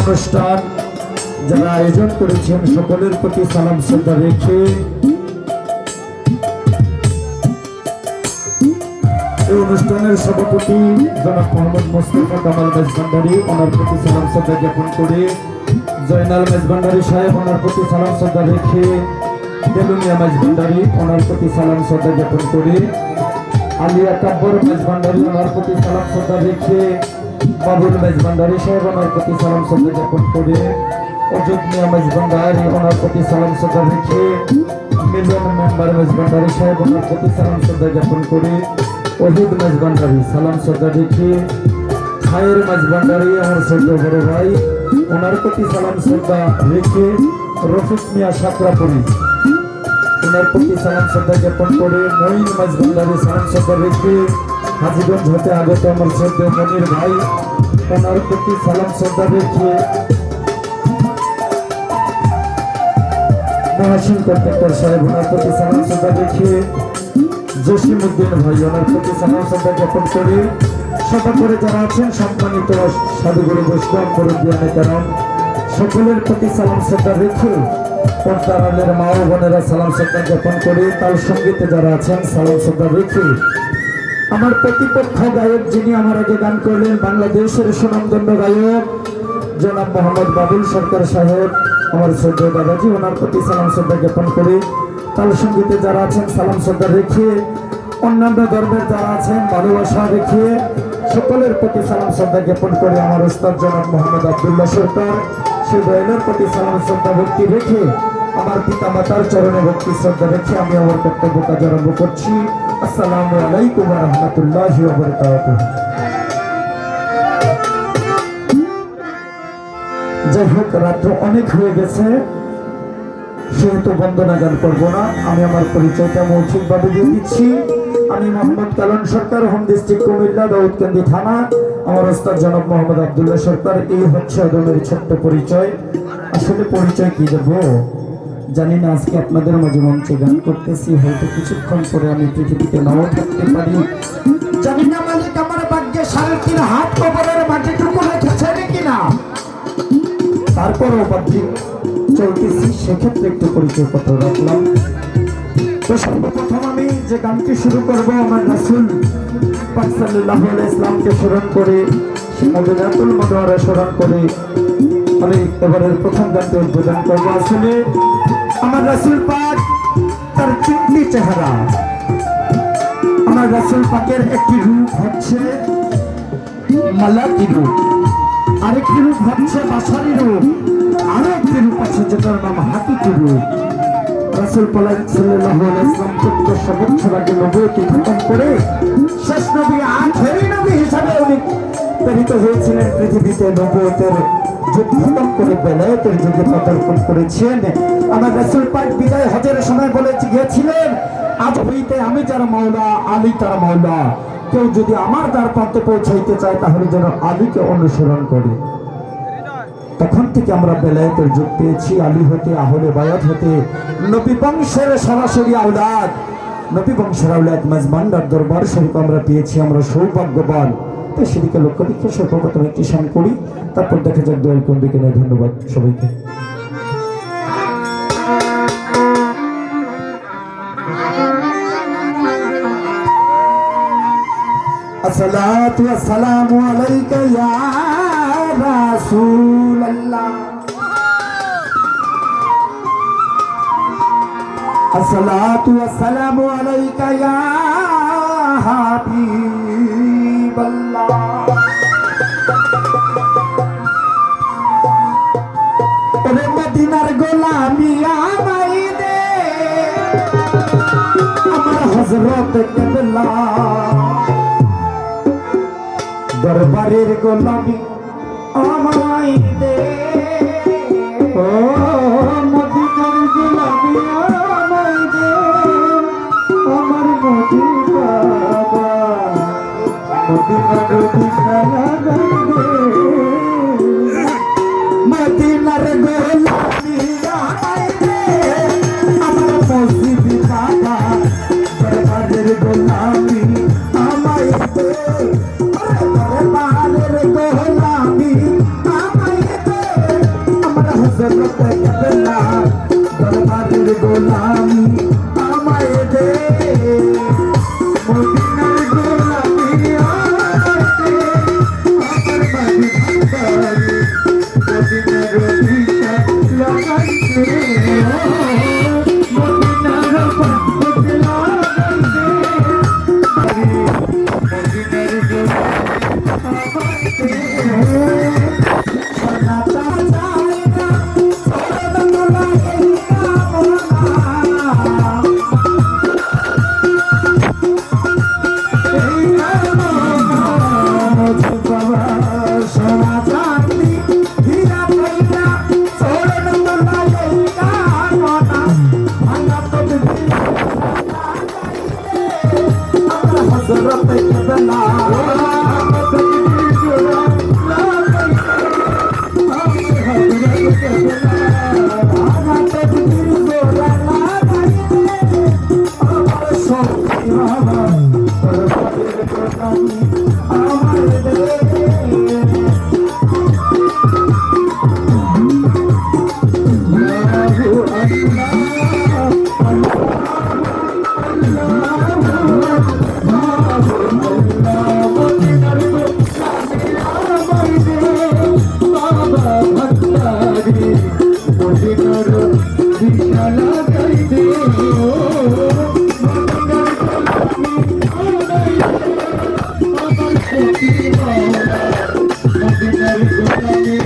অনুষ্ঠান যারা আয়োজন করেছেন সকলের প্রতি সালাম শ্রদ্ধা রেখে এই অনুষ্ঠানের সভাপতি জনাব মোহাম্মদ মোস্তফা কামাল মেজভান্ডারী ওনার প্রতি সালাম শ্রদ্ধা জ্ঞাপন করে জয়নাল মেজভান্ডারী সাহেব ওনার প্রতি সালাম শ্রদ্ধা রেখে দেলুমিয়া মেজভান্ডারী ওনার প্রতি সালাম শ্রদ্ধা জ্ঞাপন করে আলিয়া কাব্বর মেজভান্ডারী ওনার প্রতি সালাম শ্রদ্ধা রেখে বাবুল মেজভান্ডারী সাহেব ওনার প্রতি সালাম শ্রদ্ধা জ্ঞাপন করে অযোগ মিয়া মেজভান্ডারী ওনার প্রতি সালাম শ্রদ্ধা রেখে মিলন মেম্বার মেজভান্ডারী সাহেব ওনার প্রতি সালাম শ্রদ্ধা জ্ঞাপন করে ওহিদ মেজভান্ডারী সালাম শ্রদ্ধা রেখে খায়ের মেজভান্ডারী আমার শ্রদ্ধা বড় ভাই ওনার প্রতি সালাম শ্রদ্ধা রেখে রফিক মিয়া সাকরাপুরি ওনার প্রতি সালাম শ্রদ্ধা জ্ঞাপন করে মঈন মেজভান্ডারী সালাম শ্রদ্ধা রেখে হাজীগঞ্জ হতে আগত আমার শ্রদ্ধা মনির ভাই ওনার প্রতি সালাম শ্রদ্ধা রেখে মহাসিন কন্ট্রাক্টর সাহেব ওনার প্রতি সালাম শ্রদ্ধা রেখে জসিমউদ্দিন ভাই ওনার প্রতি সালাম শ্রদ্ধা জ্ঞাপন করে সভা করে যারা আছেন সম্মানিত সাধুগুরু বৈষ্ণব মুরব্বিয়ানে কেরাম সকলের প্রতি সালাম শ্রদ্ধা রেখে পর্দারালের মা ও বোনেরা সালাম শ্রদ্ধা জ্ঞাপন করে তাল সঙ্গীতে যারা আছেন সালাম শ্রদ্ধা রেখে আমার প্রতিপক্ষ গায়ক যিনি আমার আগে গান করলেন বাংলাদেশের সুনামধন্য গায়ক জনাব মোহাম্মদ বাবুল সরকার সাহেব আমার শ্রদ্ধেয় দাদাজি ওনার প্রতি সালাম শ্রদ্ধা জ্ঞাপন করে তাল সঙ্গীতে যারা আছেন সালাম শ্রদ্ধা রেখে অন্যান্য ধর্মের যারা আছেন ভালোবাসা রেখে সকলের প্রতি সালাম শ্রদ্ধা জ্ঞাপন করে আমার ওস্তাদ জনাব মোহাম্মদ আব্দুল্লাহ সরকার সেই দয়ালের প্রতি সালাম শ্রদ্ধা ভক্তি রেখে আমার পিতা মাতার চরণে ভক্তি শ্রদ্ধা রেখে আমি আমার বক্তব্য কাজ আরম্ভ করছি। আসসালামু আলাইকুম ওয়া রাহমাতুল্লাহি ওয়া বারাকাতুহু। যাই হোক, রাত্র অনেক হয়ে গেছে, সেহেতু বন্দনা গান করবো না। আমি আমার পরিচয়টা মৌখিকভাবে দিয়ে দিচ্ছি। আমি মোহাম্মদ কালন সরকার, হোম ডিস্ট্রিক্ট কুমিল্লা, দাউদকান্দি থানা। আমার ওস্তাদ জনাব মোহাম্মদ আব্দুল্লাহ সরকার। এই হচ্ছে আদমের ছোট্ট পরিচয়। আসলে পরিচয় কি দেবো জানি না। আজকে আপনাদের মাঝে মঞ্চে গান করতেছি, হয়তো কিছুক্ষণ পরে আমি পৃথিবীতে নাও থাকতে পারি, জানি না। মালিক আমার ভাগ্যে 3.5 হাত কবরের মাটিটুকু রেখেছে কিনা, তারপরও বাধ্যিক চলতেছি, সেক্ষেত্রে একটু পরিচয় পত্র রাখলাম। তো সর্বপ্রথম আমি যে গানটি শুরু করবো আমার রাসূল পাক সাল্লাল্লাহু আলাইহি ইসলামকে স্মরণ করে, মদিনাতুল মুনাওয়ারা স্মরণ করে আমি এবারের প্রথম গানটি উদ্বোধন করবো। আসলে আমার রাসূল পাক তার 3টি চেহারা। আমার রাসূল পাকের একটি রূপ হচ্ছে মালাকি রূপ, আরেকটি রূপ হচ্ছে বাশারি রূপ, আরো একটি রূপ আছে যেটার নাম হাকিকি রূপ। রাসূল পাক সাল্লাল্লাহু আলাইহি ওয়াসাল্লাম 1400 বছর আগে নবুয়তি খতম করে শেষ নবী, আখেরি নবী হিসাবে উনি প্রেরিত হয়েছিলেন পৃথিবীতে। নবুয়তের যুগ খতম করে বেলায়েতের যুগে পদার্পণ করেছেন। আমার রাসূল পাক বিদায় হজের সময় বলে গিয়েছিলেন, আজ হইতে আমি যার মাওলা, আলী তার মাওলা। কেউ যদি আমার দ্বার প্রান্তে পৌঁছাইতে চায় তাহলে যেন আলীকে অনুসরণ করে। তখন থেকে আমরা বেলায়েতের যুগ পেয়েছি। আলী হতে, আহলে বায়াত হতে, নবী বংশের সরাসরি আওলাদ, নবী বংশের আওলাদ মেজবান্ডার দরবার শরীফ আমরা পেয়েছি। আমরা সৌভাগ্যবান। তো সেদিকে লক্ষ্য রেখে সর্বপ্রথম একটি শান করি, তারপর দেখা যাক দয়াল কোন দিকে নেয়। ধন্যবাদ সবাইকে। আসসালাতু ওয়াসসালামু আলাইকা ইয়া রাসূলুল্লাহ, আসসালাতু ওয়াসসালামু আলাইকা ইয়া হাবিবাল্লাহ। ওরে মদিনার গোলামি আমায় দে, আমার হযরত কিবলা। দরবারের গোলামি আমায় দে, ও মদিনার গোলামি আমায় দে, আমার মদি বাবা, মদিনার দিশারা দে, মদিনার গোলামি আমায় দে, আমার মসজিদ বাবা। দরবারের গোলামি আমায় দে, দরবারের গোলামি আমায় হযরত কেবলা দরবারের গোলামি আমায় দে মদিনার গোলামি আমায় দে আমার মাঝে ভান্ডারি মদিনার ভিটা লাগাইতে মদিনার পথে লাগাইতে মদিনার গোলামি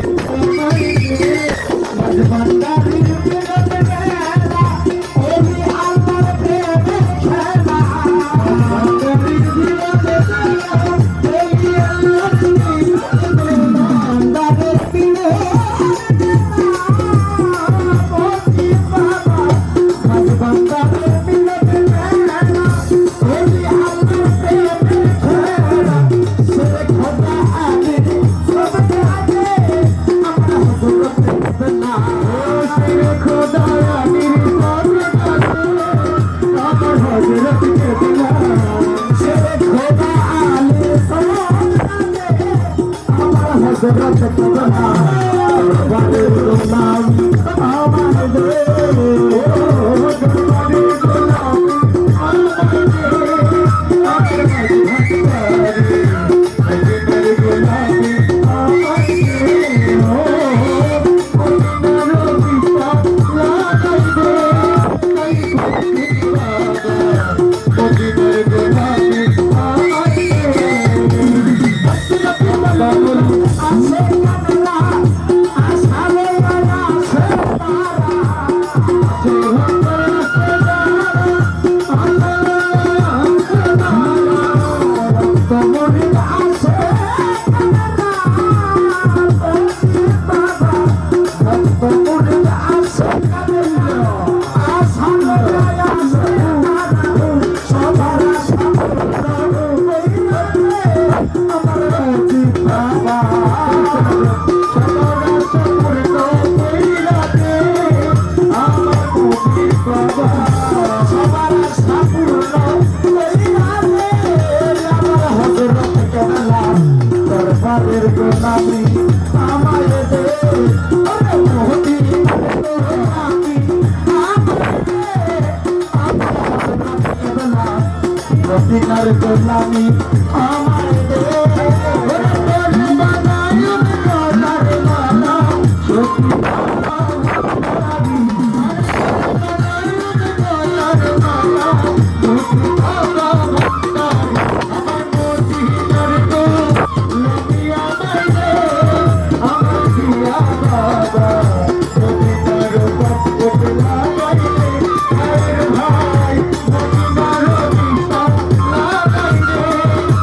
হযরত কেবলা হযরত কেবলা দরবারের গোলামি আমায় দে দরবারের গোলামি আমায় দে আমার মাঝে ভান্ডারি মদিনার গোলামি আমায় দে মদিনার ভিটা লাগাইতে মদিনার গোলামি আমায় দরবারের গোলামি আমায় দে মদিনার গোলামি আমায় দে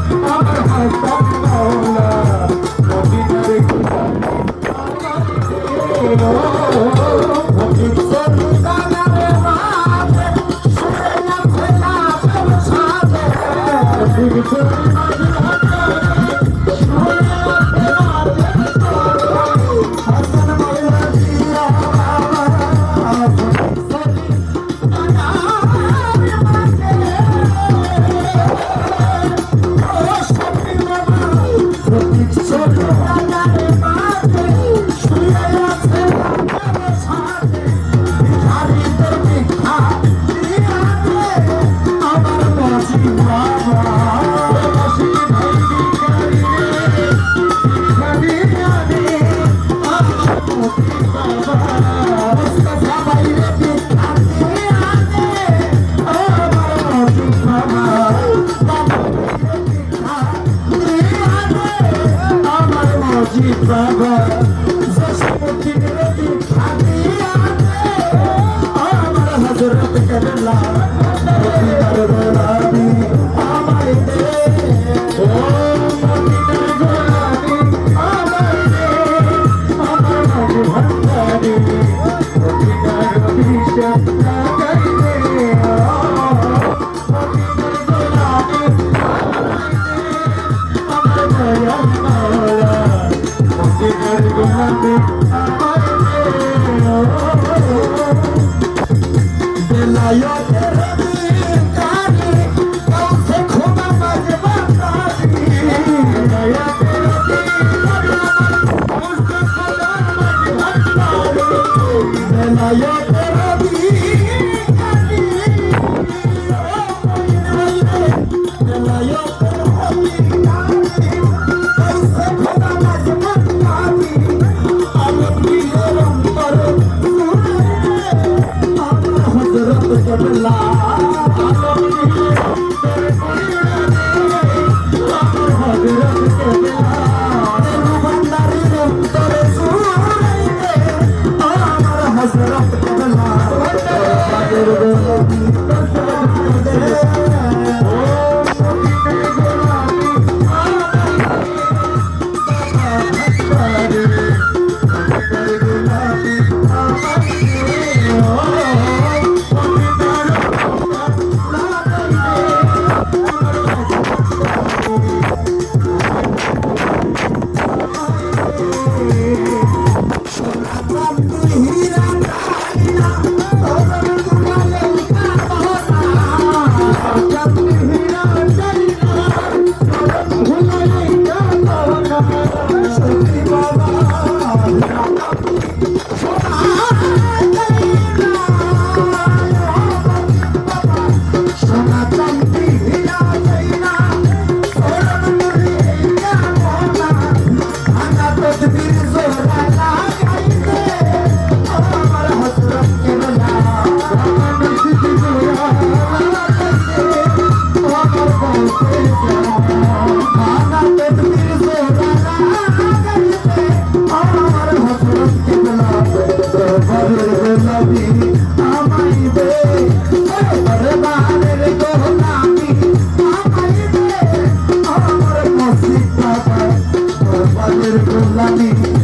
রাসূলের গোলামি